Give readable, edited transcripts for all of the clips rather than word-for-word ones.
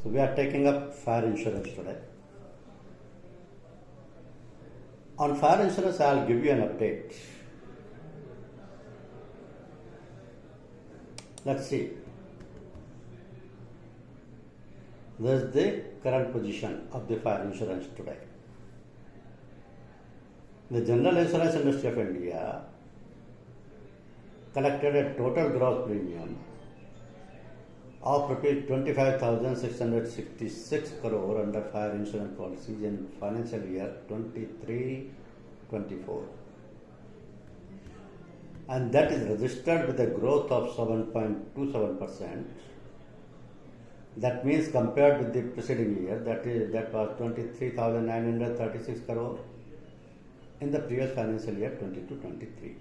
So we are taking up fire insurance today. On fire insurance, I'll give you an update. Let's see. This is the current position of the fire insurance today. The general insurance industry of India collected a total gross premium of rupees 25,666 crore under fire insurance policies in financial year 23-24, and that is registered with a growth of 7.27%. That means compared with the preceding year, that was 23,936 crore in the previous financial year 22-23.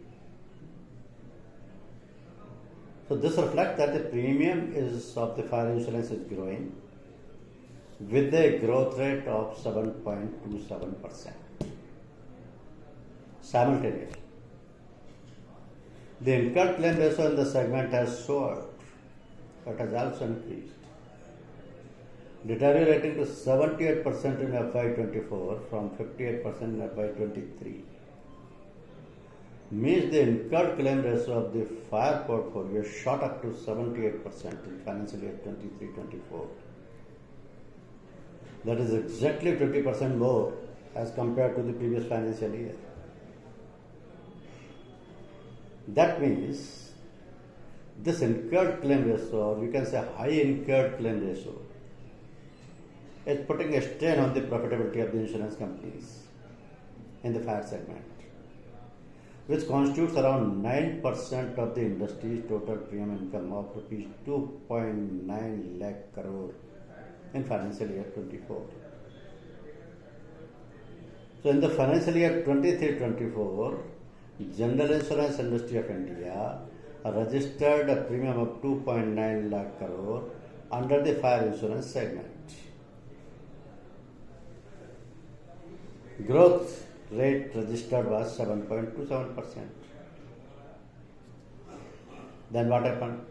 So this reflects that the premium of the fire insurance is growing with a growth rate of 7.27%. Simultaneously, the incurred claim ratio in the segment has soared. It has also increased, deteriorating to 78% in FY24 from 58% in FY23. Means the incurred claim ratio of the fire portfolio shot up to 78% in financial year 23-24. That is exactly 20% more as compared to the previous financial year. That means this incurred claim ratio, or you can say high incurred claim ratio, is putting a strain on the profitability of the insurance companies in the fire segment, which constitutes around 9% of the industry's total premium income of rupees 2.9 lakh crore in financial year 24. So in the financial year 23-24, general insurance industry of India registered a premium of 2.9 lakh crore under the fire insurance segment. Growth rate registered was 7.27%. Then what happened?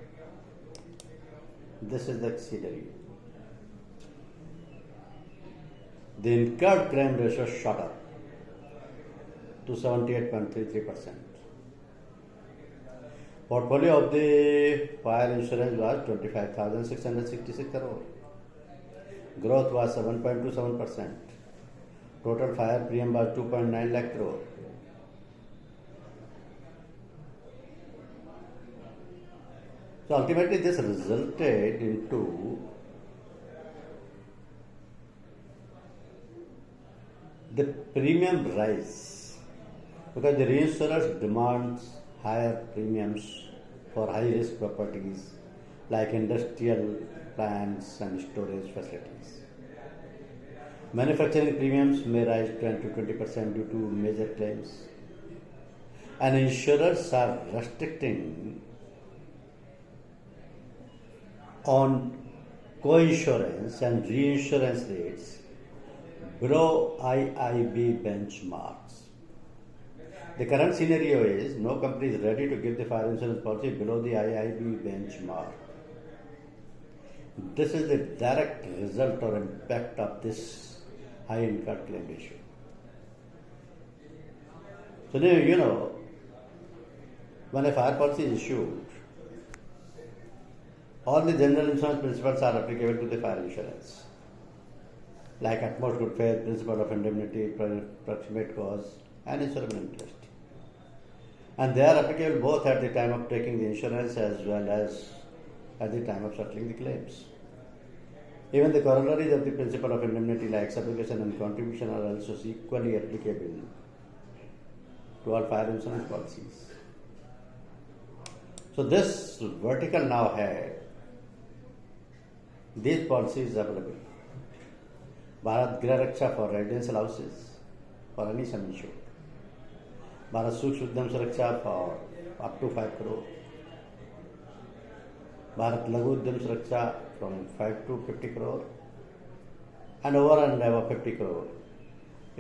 This is the auxiliary. The incurred claim ratio shot up to 78.33%. Portfolio of the fire insurance was 25,666 crore. Growth was 7.27%. Total fire premium was 2.9 lakh crore. So ultimately this resulted into the premium rise because the reinsurers demands higher premiums for high risk properties like industrial plants and storage facilities. Manufacturing premiums may rise 10 to 20% due to major claims, and insurers are restricting on co-insurance and reinsurance rates below IIB benchmarks. The current scenario is no company is ready to give the fire insurance policy below the IIB benchmark. This is the direct result or impact of this high incurred claim ratio. So now, when a fire policy is issued, all the general insurance principles are applicable to the fire insurance, like utmost good faith, principle of indemnity, proximate cause, and insurable interest. And they are applicable both at the time of taking the insurance as well as at the time of settling the claims. Even the corollaries of the principle of indemnity like subrogation and contribution are also equally applicable to all fire insurance policies. So this vertical now had these policies available. Bharat Grah Raksha for residential houses for any sum insured. Bharat Sukshma Udyam Suraksha for up to 5 crore. Bharat Laghu Udyam Suraksha from 5 to 50 crore, and over and above 50 crore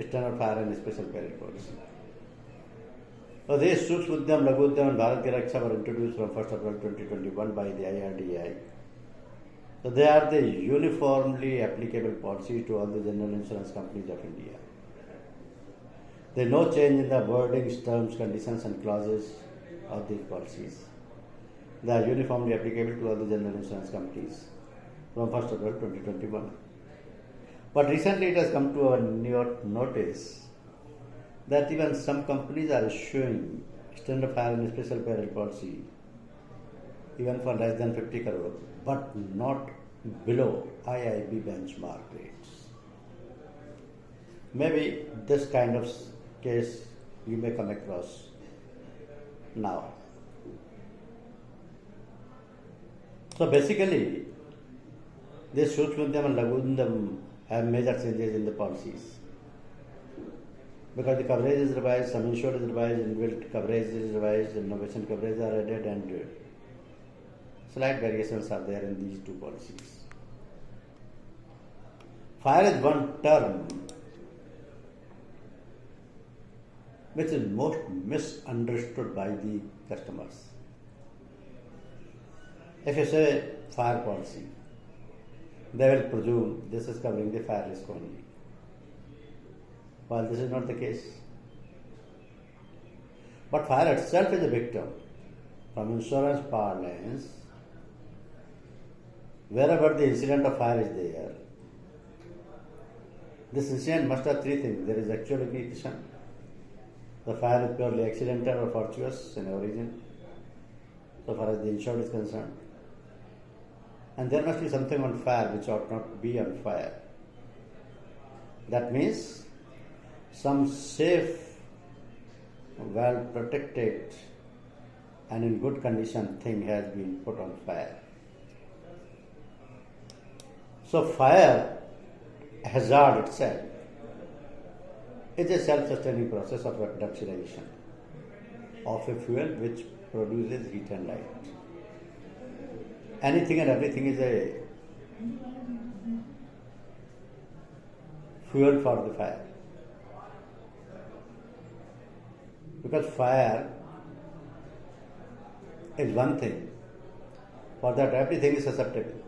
standard fire and special peril policy. So these Sukshma Udyam, Laghu Udyam and Bharat Grah Raksha were introduced from 1st April 2021 by the IRDAI So they are the uniformly applicable policies to all the general insurance companies of India. There is no change in the wordings, terms, conditions and clauses of these policies. They are uniformly applicable to all the general insurance companies from 1st April 2021. But recently it has come to our notice that even some companies are issuing standard fire and special peril policy even for less than 50 crore, but not below IIB benchmark rates. Maybe this kind of case you may come across now. So basically, this Sukshmadhyam and Lagundam have major changes in the policies. Because the coverage is revised, sum insured is revised, inbuilt coverage is revised, innovation coverage are added, and slight variations are there in these two policies. Fire is one term which is most misunderstood by the customers. If you say fire policy, they will presume this is covering the fire risk only. While this is not the case. But fire itself is a victim. From insurance parlance, wherever the incident of fire is there, this incident must have three things. There is actual ignition. The fire is purely accidental or fortuitous in origin, so far as the insured is concerned. And there must be something on fire which ought not be on fire. That means some safe, well protected and in good condition thing has been put on fire. So fire hazard itself is a self-sustaining process of reductionization of a fuel which produces heat and light. Anything and everything is a fuel for the fire. Because fire is one thing, for that everything is susceptible.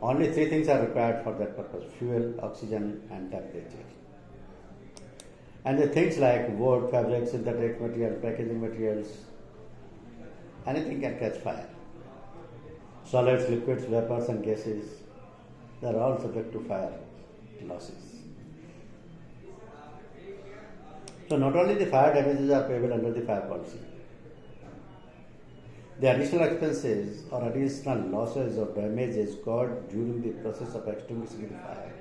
Only three things are required for that purpose: fuel, oxygen and temperature. And the things like wood, fabric, synthetic material, packaging materials, anything can catch fire. Solids, liquids, vapors and gases, they are all subject to fire losses. So not only the fire damages are payable under the fire policy, the additional expenses or additional losses or damages caused during the process of extinguishing the fire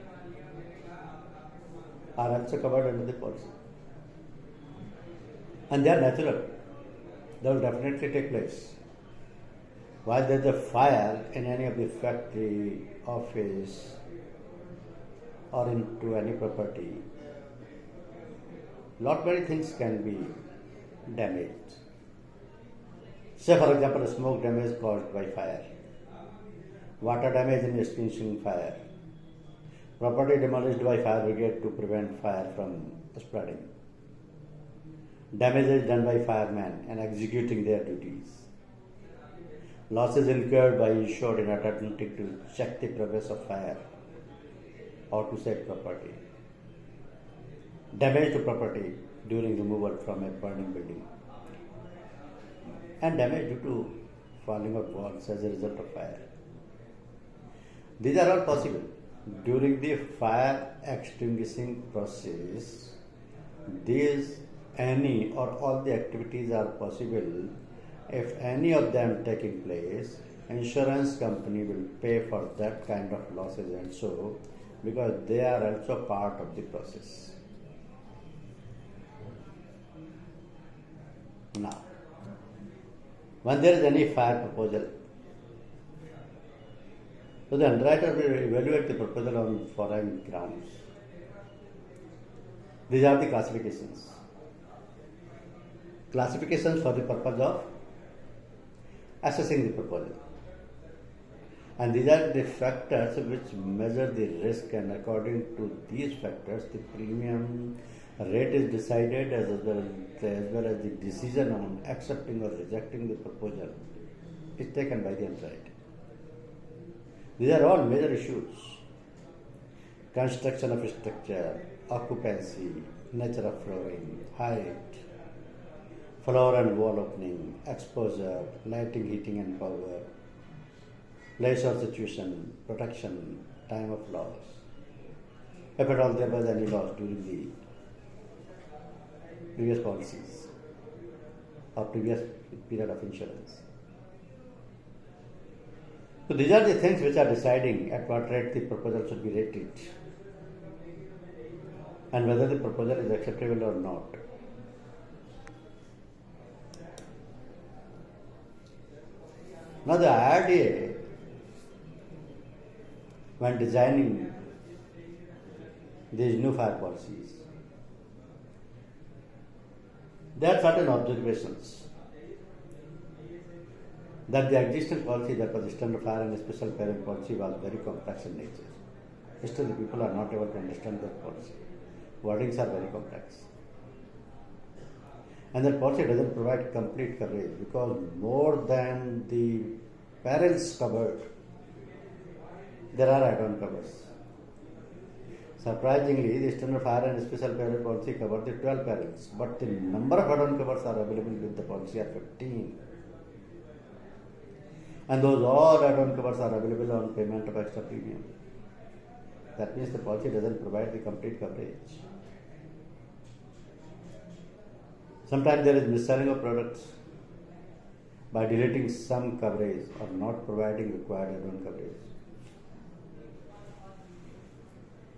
are also covered under the policy. And they are natural. They will definitely take place. While there is a fire in any of the factory, office or into any property, lot many things can be damaged. Say for example, smoke damage caused by fire, water damage in extinguishing fire, property demolished by fire brigade to prevent fire from spreading, damages done by firemen in executing their duties, losses incurred by insured in attempting to check the progress of fire or to save property, damage to property during removal from a burning building, and damage due to falling of walls as a result of fire. These are all possible. During the fire extinguishing process, these any or all the activities are possible. If any of them taking place, insurance company will pay for that kind of losses and so, because they are also part of the process. Now, when there is any fire proposal, so the underwriter will evaluate the proposal on following grounds. These are the classifications. Classifications for the purpose of assessing the proposal. And these are the factors which measure the risk, and according to these factors, the premium rate is decided as well as the decision on accepting or rejecting the proposal is taken by the underwriter. These are all major issues. Construction of structure, occupancy, nature of flooring, height, floor and wall opening, exposure, lighting, heating and power, place or situation, protection, time of loss. If at all there was any loss during the previous policies or previous period of insurance. So these are the things which are deciding at what rate the proposal should be rated and whether the proposal is acceptable or not. Now the IRDA, when designing these new fire policies, there are certain observations that the existing policy, that was standard fire and special peril policy, was very complex in nature. Still the people are not able to understand that policy. Wordings are very complex. And that policy doesn't provide complete coverage because more than the perils covered, there are add-on covers. Surprisingly, the standard fire and special peril policy covered the 12 perils, but the number of add-on covers are available with the policy are 15. And those all add-on covers are available on payment of extra premium. That means the policy doesn't provide the complete coverage. Sometimes there is mis-selling of products by deleting some coverage or not providing required add-on coverage.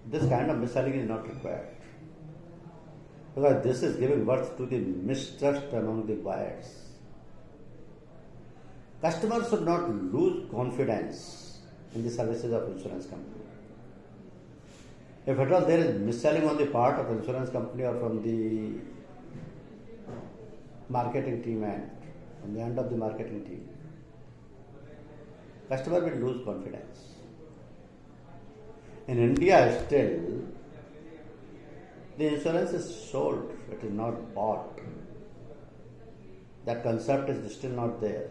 This kind of mis-selling is not required because this is giving birth to the mistrust among the buyers. Customers should not lose confidence in the services of insurance company. If at all there is mis-selling on the part of insurance company or from the marketing team and from the end of the marketing team, customer will lose confidence. In India still, the insurance is sold, it is not bought. That concept is still not there.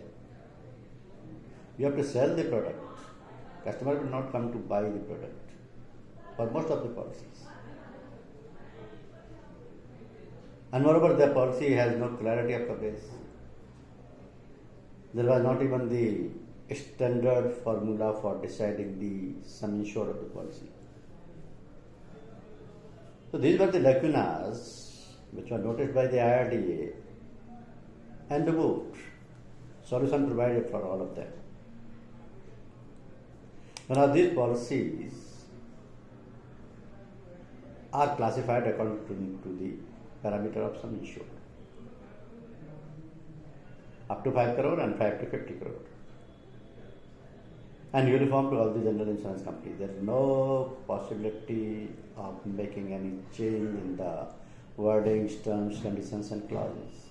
You have to sell the product. Customer will not come to buy the product for most of the policies. And moreover, the policy has no clarity of coverage. There was not even the standard formula for deciding the sum insured of the policy. So these were the lacunas which were noticed by the IRDA and removed. Solution provided for all of them. Now these policies are classified according to the parameter of sum insured. Up to 5 crore and 5 to 50 crore. And uniform to all the general insurance companies. There is no possibility of making any change in the wordings, terms, conditions and clauses.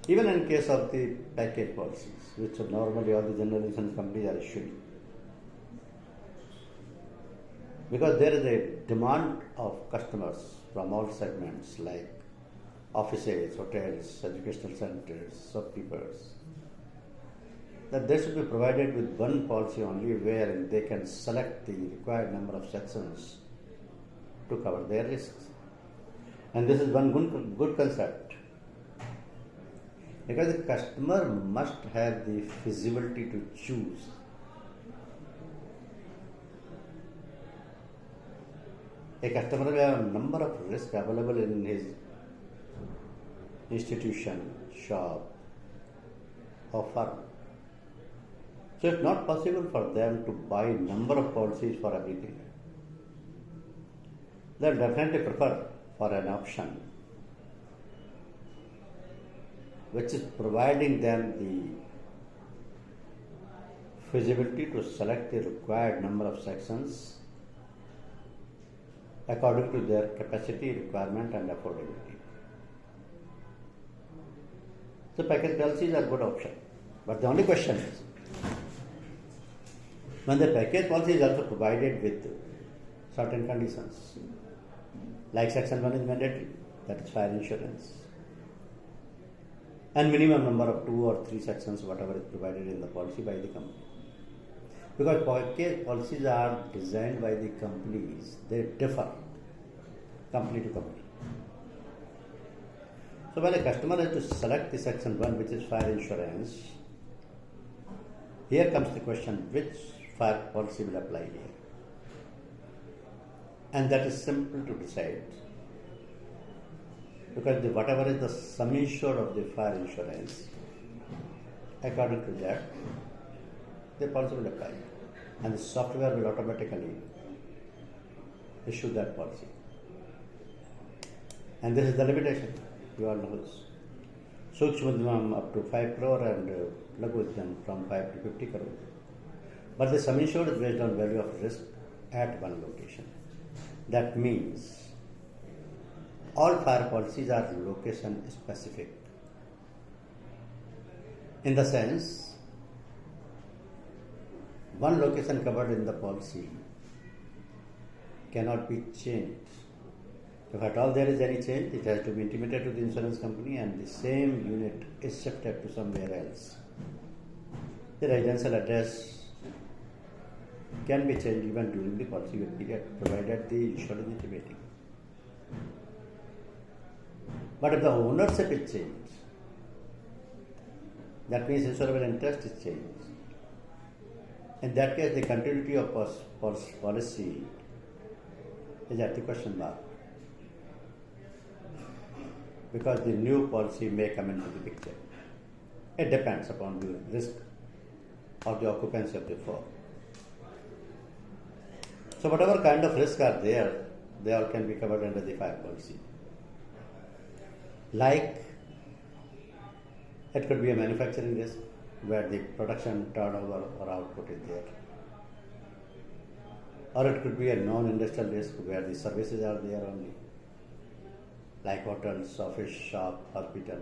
Even in case of the package policies, which normally all the general insurance companies are issuing. Because there is a demand of customers from all segments like offices, hotels, educational centers, shopkeepers, that they should be provided with one policy only where they can select the required number of sections to cover their risks. And this is one good concept. Because the customer must have the feasibility to choose. A customer will have a number of risks available in his institution, shop, or firm. So it's not possible for them to buy number of policies for everything. They'll definitely prefer for an option which is providing them the feasibility to select the required number of sections according to their capacity, requirement and affordability. So package policies are a good option. But the only question is, when the package policy is also provided with certain conditions, like section 1 is mandatory, that is fire insurance, and minimum number of 2 or 3 sections, whatever is provided in the policy by the company. Because policies are designed by the companies, they differ company to company. So when a customer has to select the section 1, which is fire insurance, here comes the question, which fire policy will apply here? And that is simple to decide, because whatever is the sum insured of the fire insurance, according to that, the policy will apply. And the software will automatically issue that policy. And this is the limitation, you all know this. Sukshma up to 5 crore and Laghu from 5 to 50 crore. But the sum insured is based on value of risk at one location. That means all fire policies are location specific. In the sense, one location covered in the policy cannot be changed. If at all there is any change, it has to be intimated to the insurance company and the same unit is shifted to somewhere else. The residential address can be changed even during the policy period, provided the insured is intimating. But if the ownership is changed, that means insurable interest is changed. In that case, the continuity of policy is at the question mark, because the new policy may come into the picture. It depends upon the risk or the occupancy of the firm. So whatever kind of risks are there, they all can be covered under the fire policy. Like, it could be a manufacturing risk where the production turnover or output is there. Or it could be a non-industrial risk where the services are there only, like hotels, office, shop, hospital.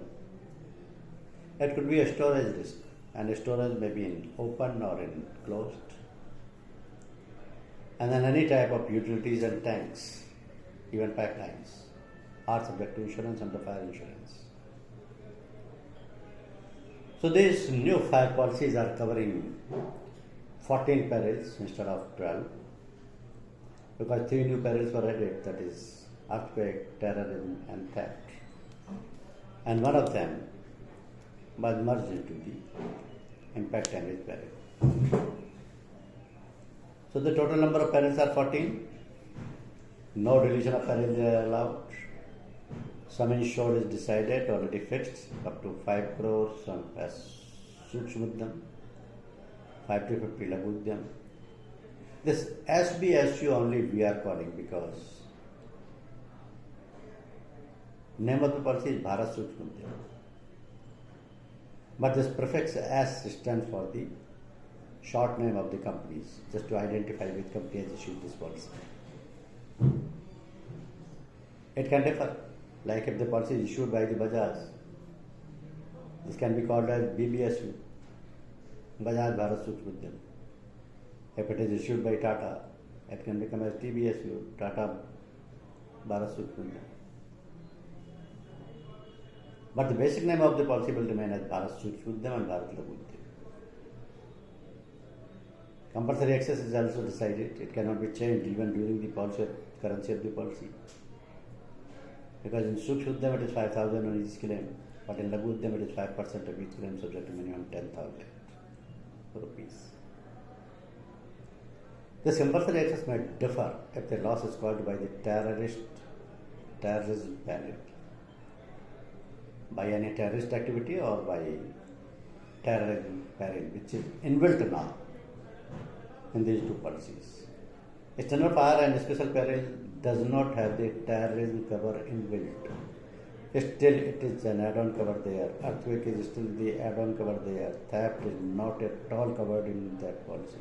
It could be a storage risk, and the storage may be in open or in closed. And then any type of utilities and tanks, even pipelines, are subject to insurance under fire insurance. So these new fire policies are covering 14 perils instead of 12, because 3 new perils were added, that is earthquake, terrorism and theft. And one of them was merged into the impact damage peril. So the total number of perils are 14. No deletion of perils are allowed. Sum insured is decided, already fixed, up to 5 crores as Sukshmuddam, 5 to 50 Laghudyam. This SBSU only we are calling because name of the policy is Bharat Sukshmuddam. But this prefix S stands for the short name of the companies, just to identify which company has issued this policy. It can differ. Like if the policy is issued by the Bajaj, this can be called as BBSU, Bajaj Bharat Sukshmuddam. If it is issued by Tata, it can become as TBSU, Tata Bharat Sukshmuddam. But the basic name of the policy will remain as Bharat Sukshmuddam and Bharat Laghudyam. Compulsory access is also decided. It cannot be changed even during the policy currency of the policy. Because in Sukshmuddam it is 5,000 on each claim, but in Laghudyam it is 5% of each claim subject to minimum 10,000 rupees. This compulsory access may differ if the loss is caused by the terrorism peril, by any terrorist activity or by terrorism peril, which is inbuilt now in these two policies. External fire and special peril does not have the terrorism cover inbuilt. Still, it is an add-on cover there. Earthquake is still the add-on cover there. Theft is not at all covered in that policy.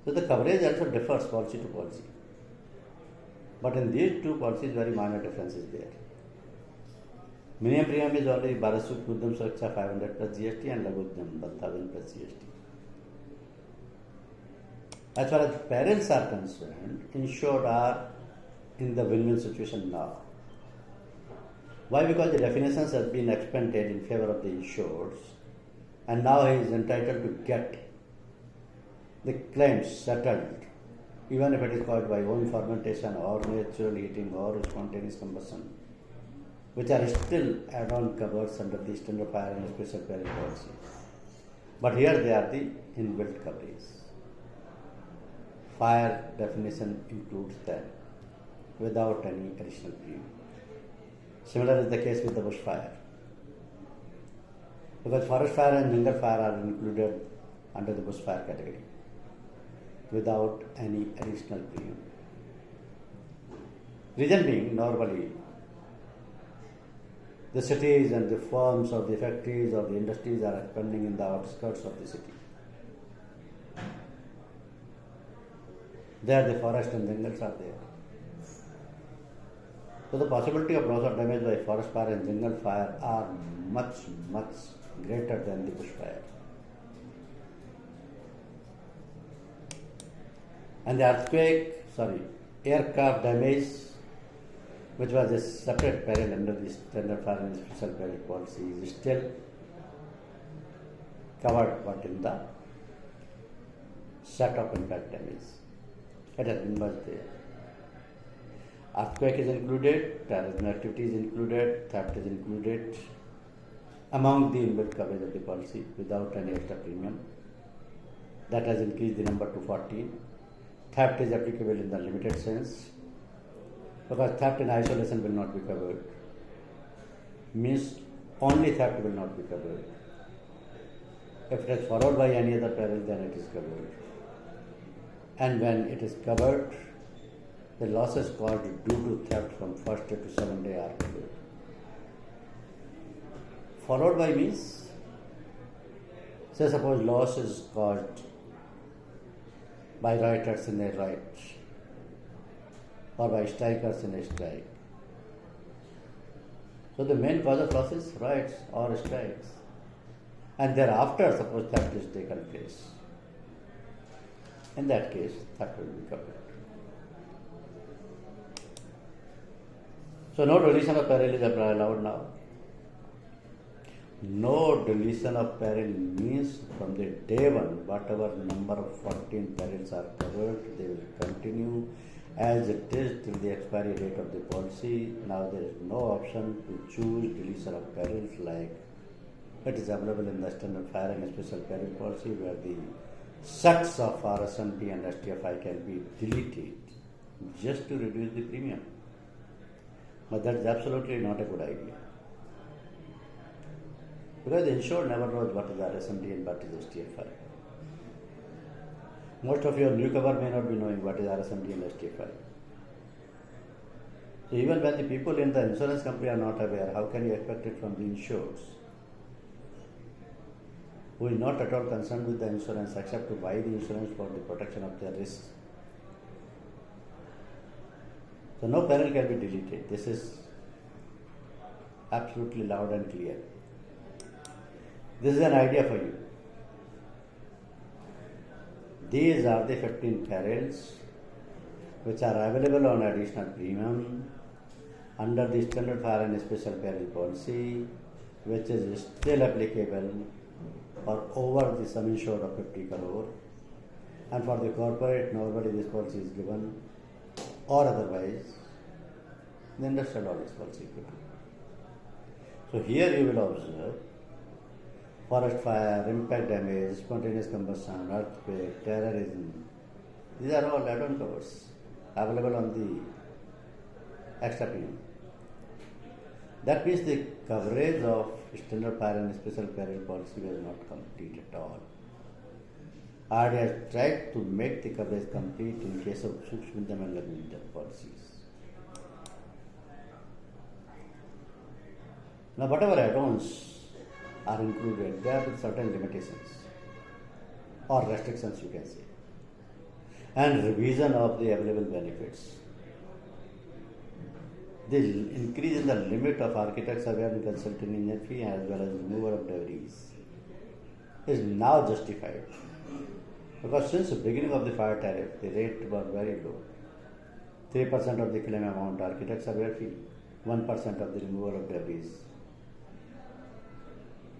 So the coverage also differs policy to policy. But in these two policies, very minor difference is there. Minimum premium is only Bharat Sukshmuddam Suraksha 500 plus GST and Laghudyam 1000 plus GST. As far as parents are concerned, insured are in the win-win situation now. Why? Because the definitions have been expanded in favor of the insured, and now he is entitled to get the claims settled, even if it is caused by own fermentation or natural heating or spontaneous combustion, which are still add-on covers under the standard fire and special peril policy. But here they are the inbuilt coverage. Fire definition includes them without any additional premium. Similar is the case with the bush fire. Because forest fire and jungle fire are included under the bush fire category without any additional premium. Reason being, normally the cities and the firms or the factories or the industries are expanding in the outskirts of the city. There the forest and jungles are there. So the possibility of loss or damage by forest fire and jungle fire are much, much greater than the bush fire. And the aircraft damage, which was a separate peril under the standard fire and special peril policy, is still covered but in the set of impact damage. It has been merged there. Earthquake is included, terrorism activity is included, theft is included among the inbuilt coverage of the policy without any extra premium. That has increased the number to 14. Theft is applicable in the limited sense, because theft in isolation will not be covered. Means only theft will not be covered. If it is followed by any other peril, then it is covered. And when it is covered, the losses caused due to theft from first day to 7th day are covered. Followed by means, say suppose loss is caused by rioters in a riot or by strikers in a strike. So the main cause of loss is riots or strikes. And thereafter suppose theft is taken place. In that case, theft will be covered. So no deletion of peril is allowed now. No deletion of peril means from the day one, whatever number of 14 perils are covered, they will continue as it is till the expiry date of the policy. Now there is no option to choose deletion of perils like it is available in the standard fire and special peril policy, where the sets of RSMP and STFI can be deleted just to reduce the premium. But that is absolutely not a good idea. Because the insured never knows what is RSMP and what is STFI. Most of your new cover may not be knowing what is RSMP and STFI. So even when the people in the insurance company are not aware, how can you expect it from the insureds, who is not at all concerned with the insurance except to buy the insurance for the protection of their risks? So no peril can be deleted. This is absolutely loud and clear. This is an idea for you. These are the 15 perils which are available on additional premium under the standard fire and special peril policy, which is still applicable for over the sum insured of 50 crore. And for the corporate, normally this policy is given, or otherwise the industrial audit policy is given. So here you will observe forest fire, impact damage, spontaneous combustion, earthquake, terrorism. These are all add-on covers available on the extra premium. That means the coverage of standard fire and special peril policy was not complete at all. RD has tried to make the coverage complete in case of Sukshmidam and Lagmidam policies. Now whatever add-ons are included, there are with certain limitations or restrictions, you can say, and revision of the available benefits. The increase in the limit of architect, surveyor and consultant engineer fee as well as removal of debris is now justified, because since the beginning of the fire tariff, the rate was very low. 3% of the claim amount architect surveyor fee, 1% of the removal of debris.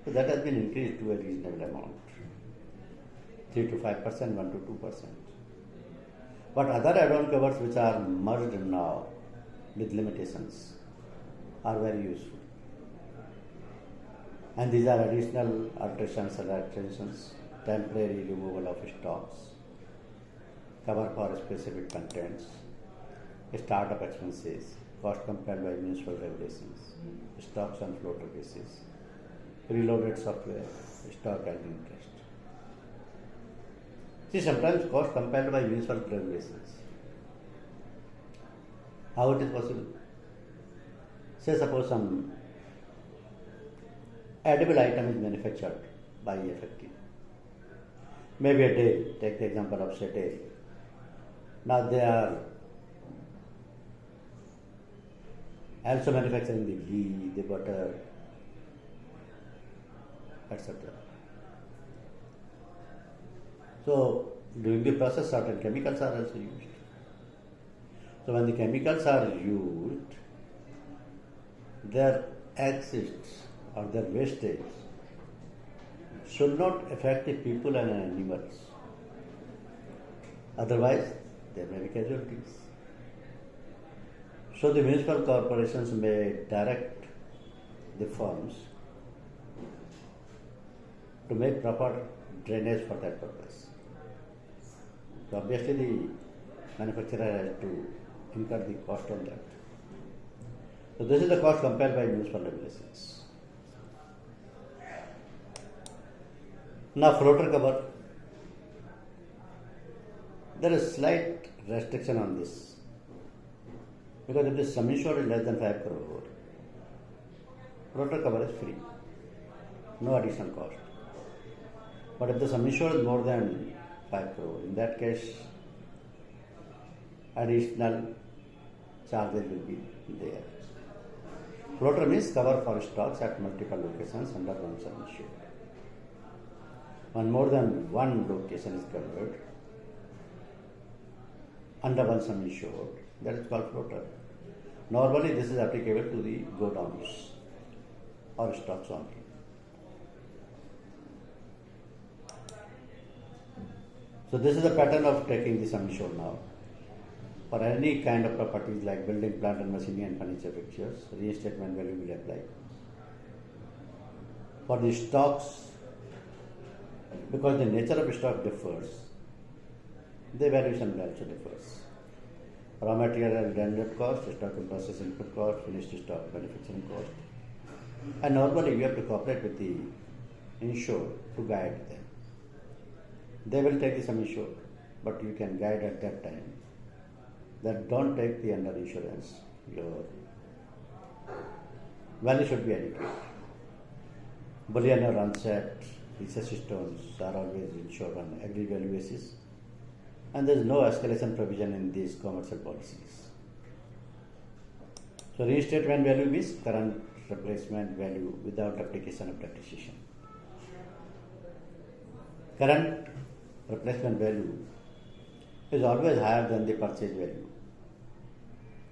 So that has been increased to a reasonable amount. 3 to 5%, 1 to 2%. But other add-on covers which are merged now with limitations are very useful. And these are additional alterations and alterations, temporary removal of stocks, cover for specific contents, startup expenses, cost compared by municipal regulations, stocks on floater basis, preloaded software, stock and interest. See, sometimes cost compared by municipal regulations. How it is possible? Say suppose some edible item is manufactured by a factory. Maybe a day, take the example of say day. Now they are also manufacturing the ghee, the butter, etc. So during the process certain chemicals are also used. So when the chemicals are used, their exits or their wastage should not affect the people and animals. Otherwise, there may be casualties. So the municipal corporations may direct the firms to make proper drainage for that purpose. So obviously the manufacturer has to incur the cost on that. So this is the cost compared by municipal regulations. Now floater cover. There is slight restriction on this. Because if the sum insured is less than 5 crore, floater cover is free. No additional cost. But if the sum insured is more than 5 crore, in that case, additional charges will be there. Floater means cover for stocks at multiple locations under one sum insured. When more than one location is covered under one sum insured, that is called floater. Normally this is applicable to the godowns or stocks only. So this is the pattern of taking the sum insured now. For any kind of properties like building, plant and machinery and furniture fixtures, reinstatement value will apply. For the stocks, because the nature of stock differs, the valuation also differs. Raw material and landed cost, stock and process input cost, finished stock manufacturing cost. And normally you have to cooperate with the insured to guide them. They will take the sum insured, but you can guide at that time that don't take the under insurance. Your value should be adequate. Bullion or unset, precious stones are always insured on agri value basis, and there is no escalation provision in these commercial policies. So reinstatement value means current replacement value without application of depreciation. Current replacement value is always higher than the purchase value.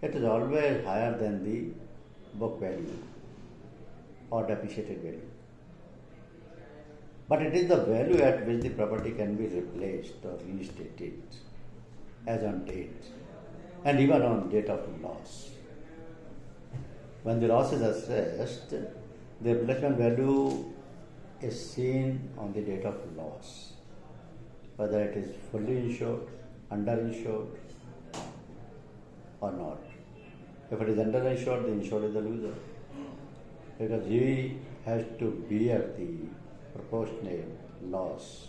It is always higher than the book value or depreciated value. But it is the value at which the property can be replaced or reinstated as on date and even on date of loss. When the loss is assessed, the replacement value is seen on the date of loss, whether it is fully insured, underinsured or not. If it is underinsured, the insured is the loser because he has to bear the proportionate loss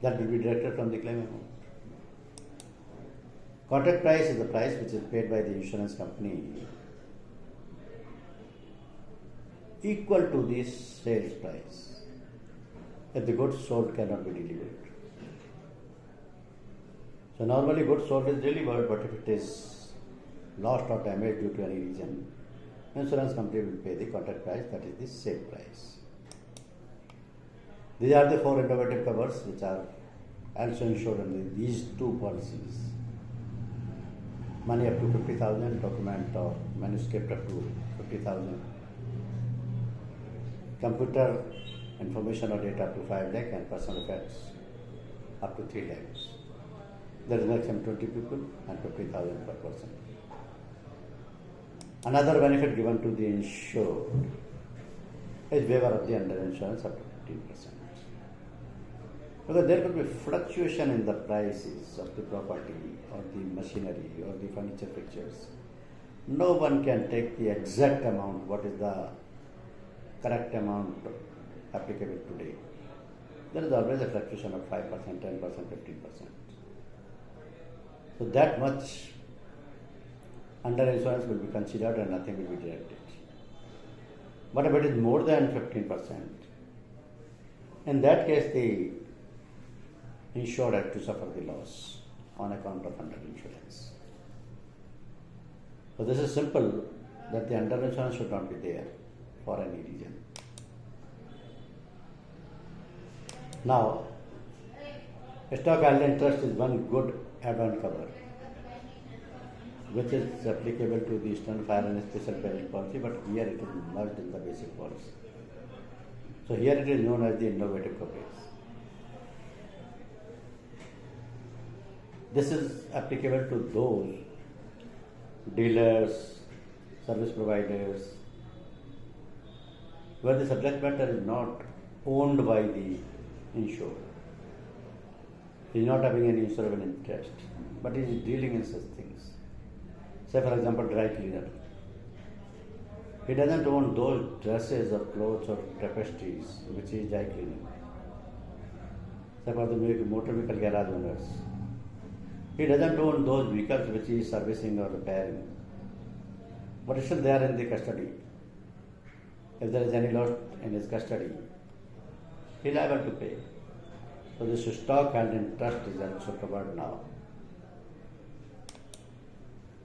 that will be deducted from the claim amount. Contract price is the price which is paid by the insurance company equal to the sales price if the goods sold cannot be delivered. So normally goods sold is delivered, but if it is lost or damaged due to any reason, insurance company will pay the contract price, that is the sale price. These are the 4 innovative covers which are also insured under these 2 policies. Money up to 50,000, document or manuscript up to 50,000. Computer information or data up to 5 lakh and personal effects up to 3 lakhs. There is maximum 20 people and 50,000 per person. Another benefit given to the insured is waiver of the under insurance up to 15%. Because there could be fluctuation in the prices of the property or the machinery or the furniture fixtures. No one can take the exact amount, what is the correct amount applicable today. There is always a fluctuation of 5%, 10%, 15%. So that much under insurance will be considered and nothing will be deducted. But if it is more than 15%, in that case the insured has to suffer the loss on account of under insurance. So this is simple, that the under insurance should not be there for any reason. Now, stock island trust is one good add-on cover which is applicable to the Eastern Fire and Special Peril policy, but here it is merged in the basic policy. So here it is known as the innovative coverage. This is applicable to those dealers, service providers, where the subject matter is not owned by the insured. He is not having any insurable interest, but he is dealing in such things. Say for example, dry cleaner. He doesn't own those dresses or clothes or tapestries which he is dry cleaning. Say for the motor vehicle garage owners. He doesn't own those vehicles which he is servicing or repairing. But still they are in the custody. If there is any loss in his custody, he is liable to pay. So this stock held in trust is also covered now.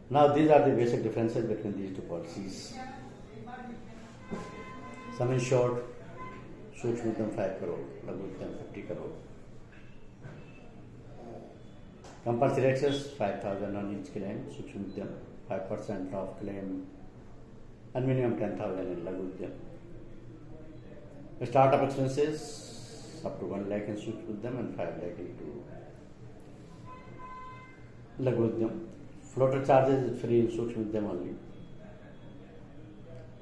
Now these are the basic differences between these two policies. Sum insured, Sukshma Udyam 5 crore, Laghu Udyam 50 crore. Compulsory excess 5,000 on each claim, Sukshma Udyam, 5% of claim and minimum 10,000 in Laghu Udyam. Startup expenses up to 1 lakh in Sukshma Udyam and 5 lakh into Laghu Udyam. Floater charges is free in Sukshma Udyam only.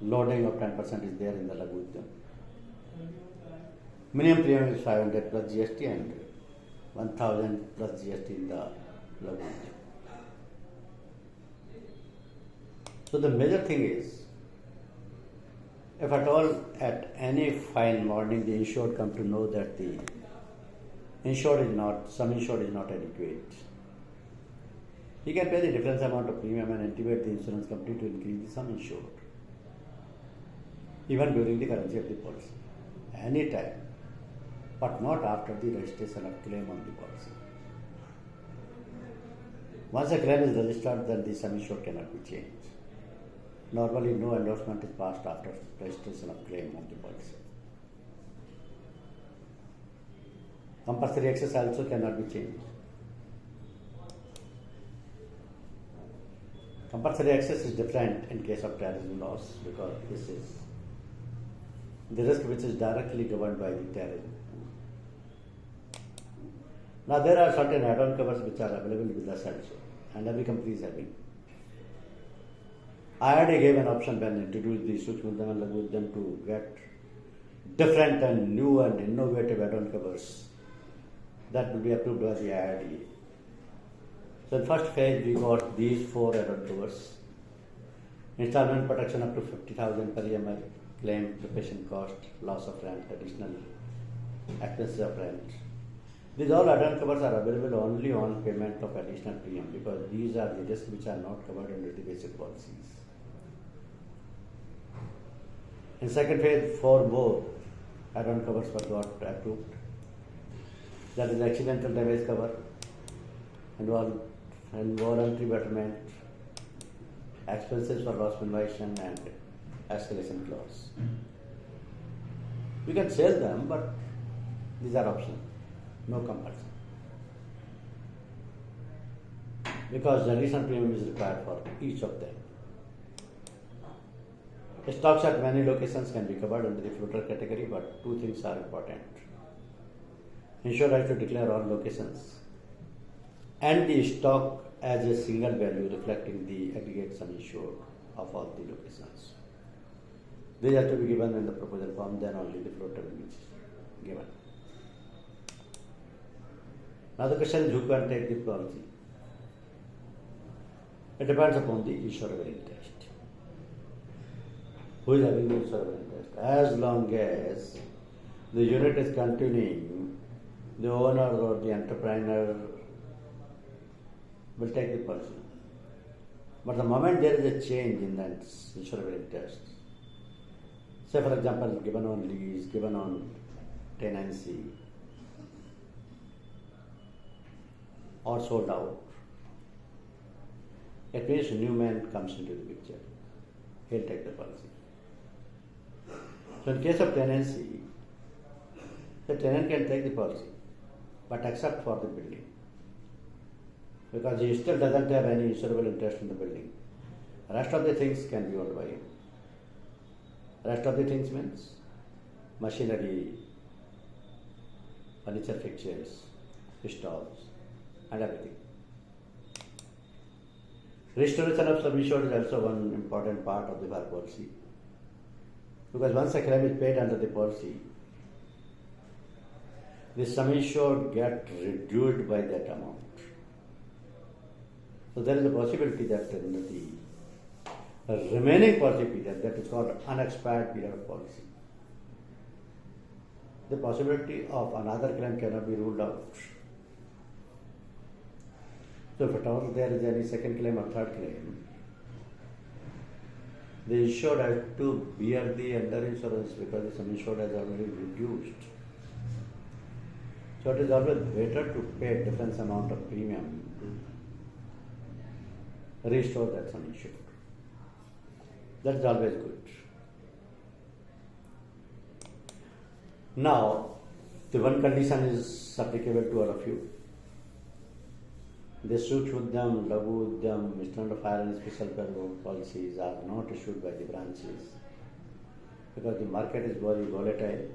Loading of 10% is there in the Laghu Udyam. Minimum premium is 500 plus GST and 1000 plus GST in the Laghu Udyam. So the major thing is, if at all at any fine morning the insured come to know that the sum insured is not adequate, he can pay the difference amount of premium and intimate the insurance company to increase the sum insured, even during the currency of the policy, any time, but not after the registration of claim on the policy. Once a claim is registered, then the sum insured cannot be changed. Normally, no endorsement is passed after registration of claim on the policy. Compulsory excess also cannot be changed. Compulsory excess is different in case of terrorism loss because this is the risk which is directly governed by the terrorism. Now there are certain add-on covers which are available with us also, and every company is having. IRDA gave an option when introduced the Sukshma Udyam and Laghu Udyam to get different and new and innovative add-on covers that will be approved by the IRDA. So in first phase we got these 4 add-on covers. Installment protection up to 50,000 per EMI, claim preparation cost, loss of rent, additional expenses of rent. These all add-on covers are available only on payment of additional premium because these are the risks which are not covered under the basic policies. In second phase, 4 more add-on covers were got approved. That is accidental damage cover, involuntary betterment, expenses for loss minimization and escalation clause. You can sell them, but these are optional, no compulsion. Because the additional premium is required for each of them. Stocks at many locations can be covered under the floater category, but two things are important. Insurer has to declare all locations and the stock as a single value reflecting the aggregate sum insured of all the locations. These have to be given in the proposal form, then only the floater will be given. Now the question is, who can take the policy? It depends upon the insurable interest. Who is having the insurable interest? As long as the unit is continuing, the owner or the entrepreneur will take the policy. But the moment there is a change in that insurable interest, say for example, given on lease, given on tenancy, or sold out, it means a new man comes into the picture. He'll take the policy. So in case of tenancy, the tenant can take the policy, but except for the building, because he still doesn't have any insurable interest in the building. The rest of the things can be owned by him. Rest of the things means machinery, furniture fixtures, stalls, and everything. Restoration of sum insured is also one important part of the fire policy, because once a claim is paid under the policy, the sum insured get reduced by that amount. So there is a possibility that in the remaining policy period, that is called unexpired period of policy, the possibility of another claim cannot be ruled out. So if at all there is any second claim or third claim, the insured has to bear the under insurance because the sum insured has already reduced. So it is always better to pay a difference amount of premium to restore that sum insured. That is always good. Now, the one condition is applicable to all of you. The Sukshma Udyam, Laghu Udyam, standard fire and special peril policies are not issued by the branches because the market is very volatile.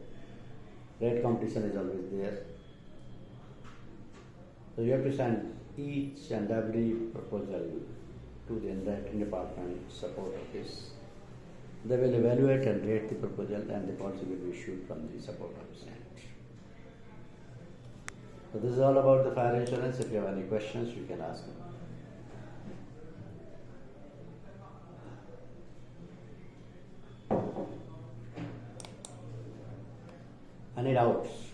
Rate competition is always there. So you have to send each and every proposal to the underwriting department support office. They will evaluate and rate the proposal and the policy will be issued from the support office end. So this is all about the fire insurance. If you have any questions, you can ask me. Any doubts?